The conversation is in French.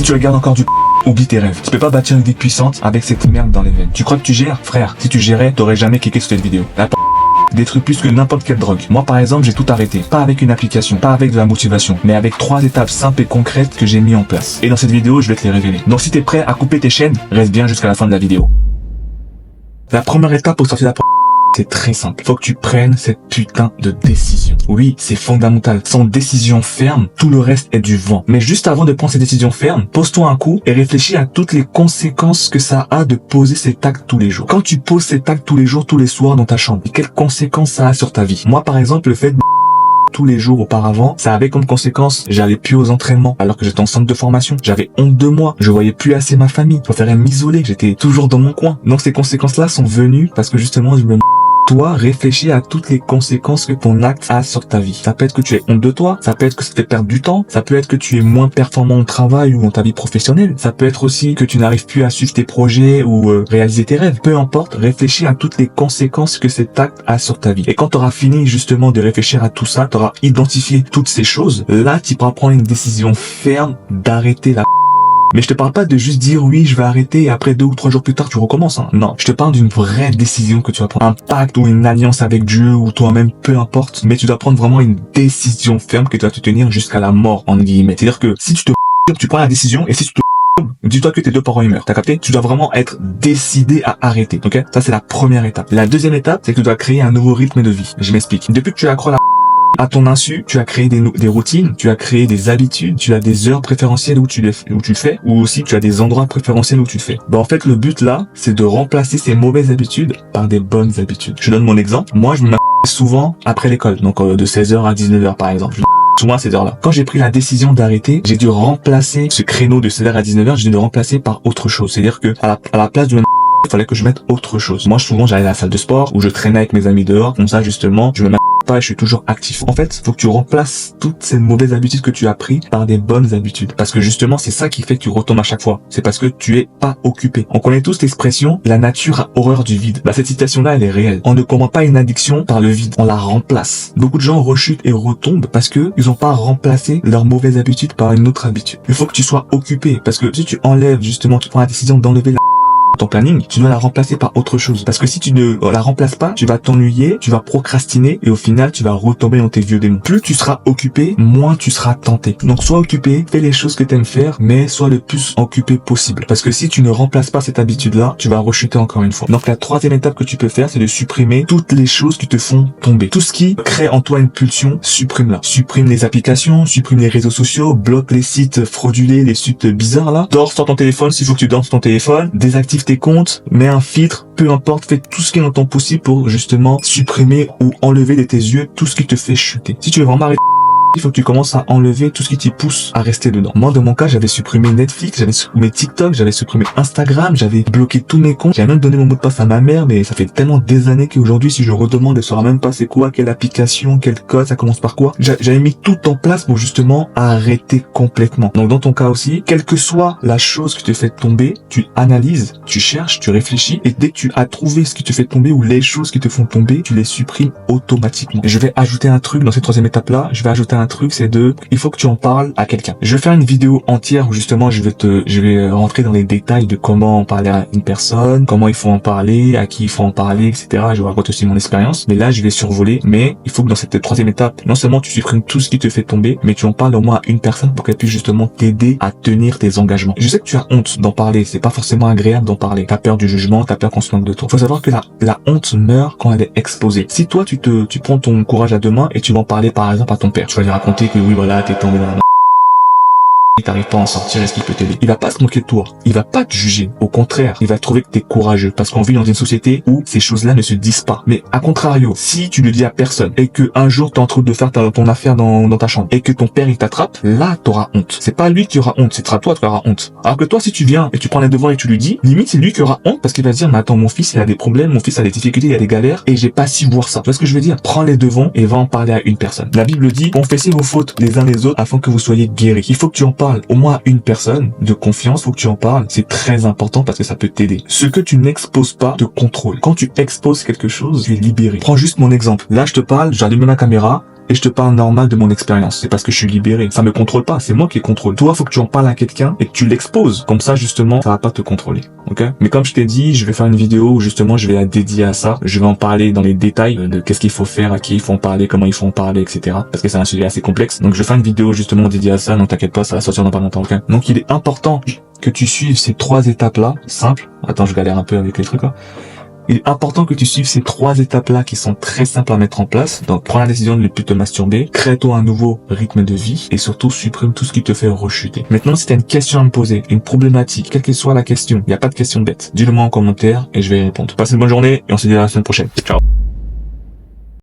Si tu regardes encore du oublie tes rêves. Tu peux pas bâtir une vie puissante avec cette merde dans les veines. Tu crois que tu gères? Frère, si tu gérais, t'aurais jamais cliqué sur cette vidéo. La détruit plus que n'importe quelle drogue. Moi par exemple, j'ai tout arrêté. Pas avec une application, pas avec de la motivation, mais avec 3 étapes simples et concrètes que j'ai mis en place. Et dans cette vidéo, je vais te les révéler. Donc si t'es prêt à couper tes chaînes, reste bien jusqu'à la fin de la vidéo. La première étape pour sortir de la c'est très simple. Faut que tu prennes cette putain de décision. Oui, c'est fondamental. Sans décision ferme, tout le reste est du vent. Mais juste avant de prendre cette décision ferme, pose-toi un coup et réfléchis à toutes les conséquences que ça a de poser cet acte tous les jours. Quand tu poses cet acte tous les jours, tous les soirs dans ta chambre, quelles conséquences ça a sur ta vie? Moi, par exemple, le fait de tous les jours auparavant, ça avait comme conséquence, j'allais plus aux entraînements alors que j'étais en centre de formation. J'avais honte de moi, je voyais plus assez ma famille, je préférais m'isoler, j'étais toujours dans mon coin. Donc ces conséquences-là sont venues parce que justement, je me toi, réfléchis à toutes les conséquences que ton acte a sur ta vie. Ça peut être que tu aies honte de toi, ça peut être que ça te fait perdre du temps, ça peut être que tu es moins performant au travail ou dans ta vie professionnelle, ça peut être aussi que tu n'arrives plus à suivre tes projets ou réaliser tes rêves. Peu importe, réfléchis à toutes les conséquences que cet acte a sur ta vie. Et quand tu auras fini justement de réfléchir à tout ça, tu auras identifié toutes ces choses, là tu pourras prendre une décision ferme d'arrêter la Mais je te parle pas de juste dire oui, je vais arrêter et après 2 ou 3 jours plus tard, tu recommences. Hein. Non, je te parle d'une vraie décision que tu vas prendre. Un pacte ou une alliance avec Dieu ou toi-même, peu importe. Mais tu dois prendre vraiment une décision ferme que tu vas te tenir jusqu'à la mort, entre guillemets. C'est-à-dire que si tu prends la décision et si tu te dis-toi que tes 2 parents ils meurent. T'as capté? Tu dois vraiment être décidé à arrêter. Ok? Ça, c'est la première étape. La deuxième étape, c'est que tu dois créer un nouveau rythme de vie. Je m'explique. Depuis que tu accrois à ton insu, tu as créé des routines, tu as créé des habitudes, tu as des heures préférentielles où tu le fais, ou aussi tu as des endroits préférentiels où tu le fais. En fait, le but là, c'est de remplacer ces mauvaises habitudes par des bonnes habitudes. Je donne mon exemple. Moi, je me souvent après l'école, donc de 16h à 19h par exemple. Souvent à ces heures-là. Quand j'ai pris la décision d'arrêter, j'ai dû remplacer ce créneau de 16h à 19h, j'ai dû le remplacer par autre chose. C'est-à-dire que à la place de il fallait que je mette autre chose. Moi, souvent, j'allais à la salle de sport où je traînais avec mes amis dehors. Comme ça, justement, je me pas et je suis toujours actif. En fait, faut que tu remplaces toutes ces mauvaises habitudes que tu as pris par des bonnes habitudes. Parce que justement, c'est ça qui fait que tu retombes à chaque fois. C'est parce que tu es pas occupé. On connaît tous l'expression « la nature a horreur du vide ». Cette citation-là, elle est réelle. On ne combat pas une addiction par le vide. On la remplace. Beaucoup de gens rechutent et retombent parce que ils ont pas remplacé leur mauvaise habitude par une autre habitude. Il faut que tu sois occupé. Parce que si tu enlèves, justement, tu prends la décision d'enlever ton planning, tu dois la remplacer par autre chose. Parce que si tu ne la remplaces pas, tu vas t'ennuyer, tu vas procrastiner et au final, tu vas retomber dans tes vieux démons. Plus tu seras occupé, moins tu seras tenté. Donc sois occupé, fais les choses que tu aimes faire, mais sois le plus occupé possible. Parce que si tu ne remplaces pas cette habitude-là, tu vas rechuter encore une fois. Donc la troisième étape que tu peux faire, c'est de supprimer toutes les choses qui te font tomber. Tout ce qui crée en toi une pulsion, supprime-la. Supprime les applications, supprime les réseaux sociaux, bloque les sites fraudulés, les sites bizarres là. Dors sur ton téléphone s'il faut que tu dors sur ton téléphone, désactive tes comptes, mets un filtre, peu importe, fais tout ce qui est dans ton possible pour justement supprimer ou enlever de tes yeux tout ce qui te fait chuter. Si tu veux vraiment arrêter, il faut que tu commences à enlever tout ce qui t'y pousse à rester dedans. Moi, dans mon cas, j'avais supprimé Netflix, j'avais supprimé TikTok, j'avais supprimé Instagram, j'avais bloqué tous mes comptes. J'avais même donné mon mot de passe à ma mère, mais ça fait tellement des années qu'aujourd'hui, si je redemande, elle saura même pas c'est quoi, quelle application, quel code, ça commence par quoi. J'avais mis tout en place pour justement arrêter complètement. Donc, dans ton cas aussi, quelle que soit la chose qui te fait tomber, tu analyses, tu cherches, tu réfléchis, et dès que tu as trouvé ce qui te fait tomber ou les choses qui te font tomber, tu les supprimes automatiquement. Et je vais ajouter un truc dans cette troisième étape-là, un truc, c'est il faut que tu en parles à quelqu'un. Je vais faire une vidéo entière où justement je vais rentrer dans les détails de comment en parler à une personne, comment il faut en parler, à qui il faut en parler, etc. Je vais raconter aussi mon expérience, mais là je vais survoler. Mais il faut que dans cette troisième étape, non seulement tu supprimes tout ce qui te fait tomber, mais tu en parles au moins à une personne pour qu'elle puisse justement t'aider à tenir tes engagements. Je sais que tu as honte d'en parler, c'est pas forcément agréable d'en parler. T'as peur du jugement, t'as peur qu'on se moque de toi. Faut savoir que la honte meurt quand elle est exposée. Si toi tu prends ton courage à 2 mains et tu vas en parler par exemple à ton père, tu vas lui raconter que oui voilà t'es tombé dans la t'arrives pas à en sortir, est-ce qu'il peut t'aider? Il va pas se moquer de toi, il va pas te juger, au contraire, il va trouver que t'es courageux, parce qu'on vit dans une société où ces choses-là ne se disent pas. Mais à contrario, si tu le dis à personne, et que un jour t'es en train de faire ton affaire dans ta chambre, et que ton père il t'attrape, là t'auras honte. C'est pas lui qui aura honte, c'est toi qui auras honte. Alors que toi, si tu viens et tu prends les devants et tu lui dis, limite c'est lui qui aura honte, parce qu'il va se dire, mais attends, mon fils il a des problèmes, mon fils a des difficultés, il a des galères, et j'ai pas su voir ça. Tu vois ce que je veux dire? Prends les devants et va en parler à une personne. La Bible dit, confessez vos fautes les uns les autres afin que vous soyez guéris. Il faut que tu en parles au moins à une personne de confiance, faut que tu en parles. C'est très important parce que ça peut t'aider. Ce que tu n'exposes pas te contrôle. Quand tu exposes quelque chose, tu es libéré. Prends juste mon exemple. Là, je te parle, j'allume ma caméra et je te parle normal de mon expérience. C'est parce que je suis libéré. Ça me contrôle pas, c'est moi qui contrôle. Toi, faut que tu en parles à quelqu'un et que tu l'exposes. Comme ça, justement, ça va pas te contrôler. Ok? Mais comme je t'ai dit, je vais faire une vidéo où justement je vais la dédier à ça. Je vais en parler dans les détails de qu'est-ce qu'il faut faire, à qui il faut en parler, comment il faut en parler, etc. Parce que c'est un sujet assez complexe. Donc je vais faire une vidéo justement dédiée à ça. Donc t'inquiète pas, ça va sortir dans pas longtemps. Ok? Donc il est important que tu suives ces 3 étapes-là, simples. Attends, je galère un peu avec les trucs là. Il est important que tu suives ces 3 étapes-là qui sont très simples à mettre en place. Donc, prends la décision de ne plus te masturber, crée-toi un nouveau rythme de vie et surtout supprime tout ce qui te fait rechuter. Maintenant, si tu as une question à me poser, une problématique, quelle que soit la question, il n'y a pas de question bête. Dis-le moi en commentaire et je vais y répondre. Passe une bonne journée et on se dit à la semaine prochaine. Ciao.